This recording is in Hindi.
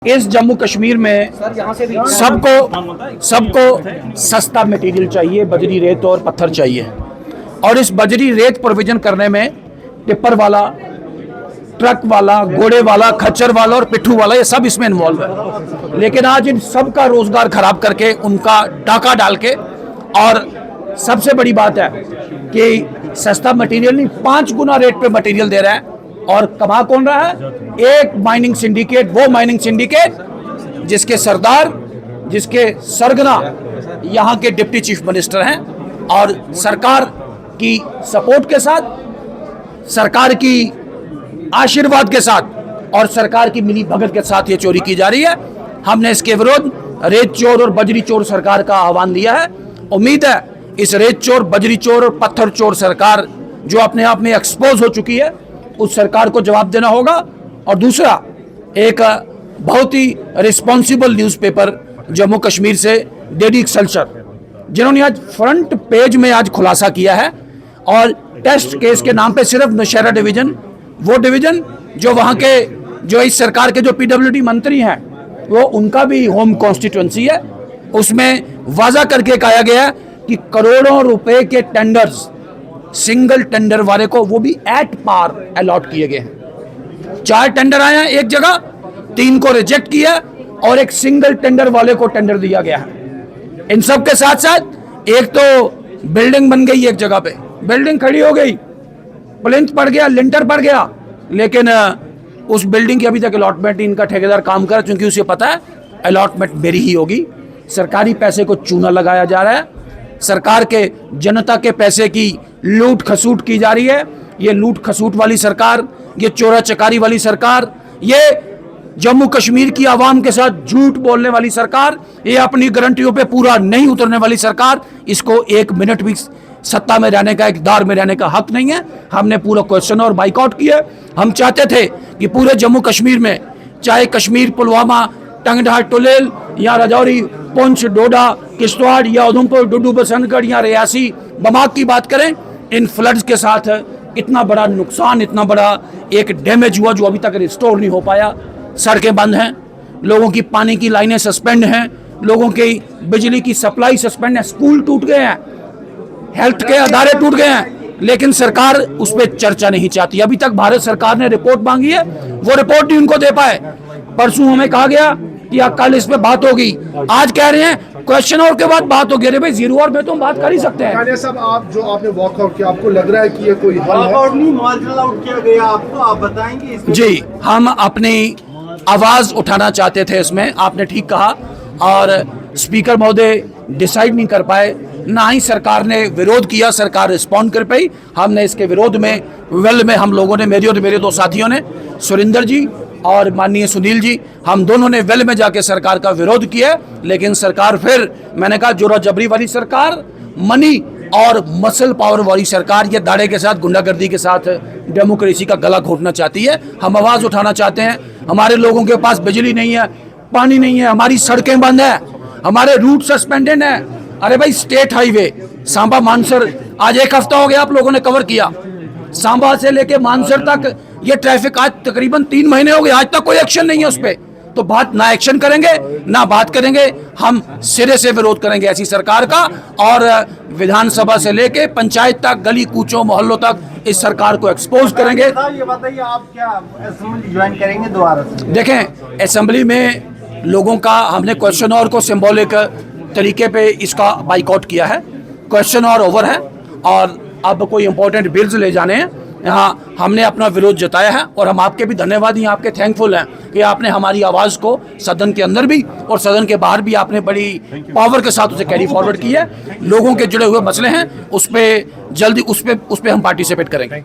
इस जम्मू कश्मीर में सबको सस्ता मटेरियल चाहिए, बजरी रेत और पत्थर चाहिए। और इस बजरी रेत प्रोविजन करने में टिप्पर वाला, ट्रक वाला, घोड़े वाला, खच्चर वाला और पिट्ठू वाला, ये सब इसमें इन्वॉल्व है। लेकिन आज इन सब का रोजगार खराब करके, उनका डाका डाल के, और सबसे बड़ी बात है कि सस्ता मटेरियल नहीं, 5 गुना रेट पे मटेरियल दे रहा है। और कमा कौन रहा है? एक माइनिंग सिंडिकेट, वो माइनिंग सिंडिकेट जिसके सरदार, जिसके सरगना यहाँ के डिप्टी चीफ मिनिस्टर हैं, और सरकार की सपोर्ट के साथ, सरकार की आशीर्वाद के साथ और सरकार की मिली भगत के साथ ये चोरी की जा रही है। हमने इसके विरोध रेत चोर और बजरी चोर सरकार का आह्वान दिया है। उम्मीद है इस रेत चोर, बजरी चोर और पत्थर चोर सरकार जो अपने आप में एक्सपोज हो चुकी है, उस सरकार को जवाब देना होगा। और दूसरा, एक बहुत ही रिस्पॉन्सिबल न्यूज़पेपर जम्मू कश्मीर से, डेली एक्सेलसियर, जिन्होंने आज फ्रंट पेज में आज खुलासा किया है, और टेस्ट केस के नाम पे सिर्फ नौशहरा डिवीजन, वो डिवीजन जो वहाँ के, जो इस सरकार के जो पीडब्ल्यूडी मंत्री हैं, वो उनका भी होम कॉन्स्टिट्यूंसी है, उसमें वाजा करके कहा गया है कि करोड़ों रुपए के टेंडर्स सिंगल टेंडर वाले को, वो भी एट पार अलॉट किए गए हैं। 4 टेंडर आए हैं एक जगह, 3 को रिजेक्ट किया और एक सिंगल टेंडर वाले को टेंडर दिया गया है। इन सब के साथ साथ एक तो बिल्डिंग बन गई, एक जगह पे बिल्डिंग खड़ी हो गई, प्लिंथ पड़ गया, लिंटर पड़ गया, लेकिन उस बिल्डिंग की अभी तक अलॉटमेंट इनका ठेकेदार काम कर, क्योंकि उसे पता है अलॉटमेंट मेरी ही होगी। सरकारी पैसे को चूना लगाया जा रहा है, सरकार के, जनता के पैसे की लूट खसूट की जा रही है। ये लूट खसूट वाली सरकार, ये चोरा चकारी वाली सरकार, ये जम्मू कश्मीर की आवाम के साथ झूठ बोलने वाली सरकार, ये अपनी गारंटियों पे पूरा नहीं उतरने वाली सरकार, इसको 1 मिनट भी सत्ता में रहने का, इक़्तिदार में रहने का हक नहीं है। हमने पूरा क्वेश्चन और बाइकआउट किया। हम चाहते थे कि पूरे जम्मू कश्मीर में, चाहे कश्मीर, पुलवामा, टंगधार, टुलेल या राजौरी, पुंछ, डोडा, किश्तवाड़ या उधमपुर, डुड्डू, बसंतगढ़ या रियासी, बमाक की बात करें, इन फ्लड्स के साथ इतना बड़ा नुकसान, इतना बड़ा एक डैमेज हुआ जो अभी तक रिस्टोर नहीं हो पाया। सड़कें बंद हैं, लोगों की पानी की लाइनें सस्पेंड हैं, लोगों की बिजली की सप्लाई सस्पेंड है, स्कूल टूट गए हैं, हेल्थ के अदारे टूट गए हैं, लेकिन सरकार उस पर चर्चा नहीं चाहती। अभी तक भारत सरकार ने रिपोर्ट मांगी है, वो रिपोर्ट नहीं उनको दे पाए। परसों हमें कहा गया कि कल इस पे बात होगी, आज कह रहे हैं क्वेश्चन और के बाद बात होगी। अरे भाई, 0 और में तो हम बात कर ही सकते हैं। सब आप जो आपने वॉकआउट किया, आपको लग रहा है कि ये कोई वॉकआउट नहीं, मार्शल आउट किया गया आपको, आप बताएंगे इसमें? जी, हम अपनी आवाज उठाना चाहते थे इसमें, आपने ठीक कहा, और स्पीकर महोदय डिसाइड नहीं कर पाए, ना ही सरकार ने विरोध किया, सरकार रिस्पॉन्ड कर पाई। हमने इसके विरोध में वेल में हम लोगों ने, मेरी और मेरे 2 साथियों ने, सुरिंदर जी और माननीय सुनील जी, हम दोनों ने वेल में जाके सरकार का विरोध किया। लेकिन सरकार फिर, मैंने कहा, जोरा जबरी वाली सरकार, मनी और मसल पावर वाली सरकार, ये दाड़े के साथ, गुंडागर्दी के साथ डेमोक्रेसी का गला घोटना चाहती है। हम आवाज़ उठाना चाहते हैं। हमारे लोगों के पास बिजली नहीं है, पानी नहीं है, हमारी सड़कें बंद है, हमारे रूट सस्पेंडेड है। अरे भाई, स्टेट हाईवे सांबा मानसर, आज 1 हफ्ता हो गया आप लोगों ने कवर किया, सांबा से लेके मानसर तक ये ट्रैफिक, आज तकरीबन 3 महीने हो गए, आज तक कोई एक्शन नहीं है उस पर। तो बात ना एक्शन करेंगे ना बात करेंगे, हम सिरे से विरोध करेंगे ऐसी सरकार का। और विधानसभा से लेके पंचायत तक, गली कूचों, मोहल्लों तक इस सरकार को एक्सपोज करेंगे। ये बताइए, आप क्या असेंबली ज्वाइन करेंगे दोबारा से? देखें, असेंबली में लोगों का, हमने क्वेश्चन और को सिंबॉलिक तरीके पे इसका बाइकआउट किया है। क्वेश्चन और ओवर है, और अब कोई इंपॉर्टेंट बिल्स ले जाने हैं, यहाँ हमने अपना विरोध जताया है। और हम आपके भी धन्यवादी, आपके थैंकफुल हैं कि आपने हमारी आवाज़ को सदन के अंदर भी और सदन के बाहर भी आपने बड़ी पावर के साथ उसे कैरी फॉरवर्ड की है। लोगों के जुड़े हुए मसले हैं, उस पर जल्दी उस पर हम पार्टिसिपेट करेंगे।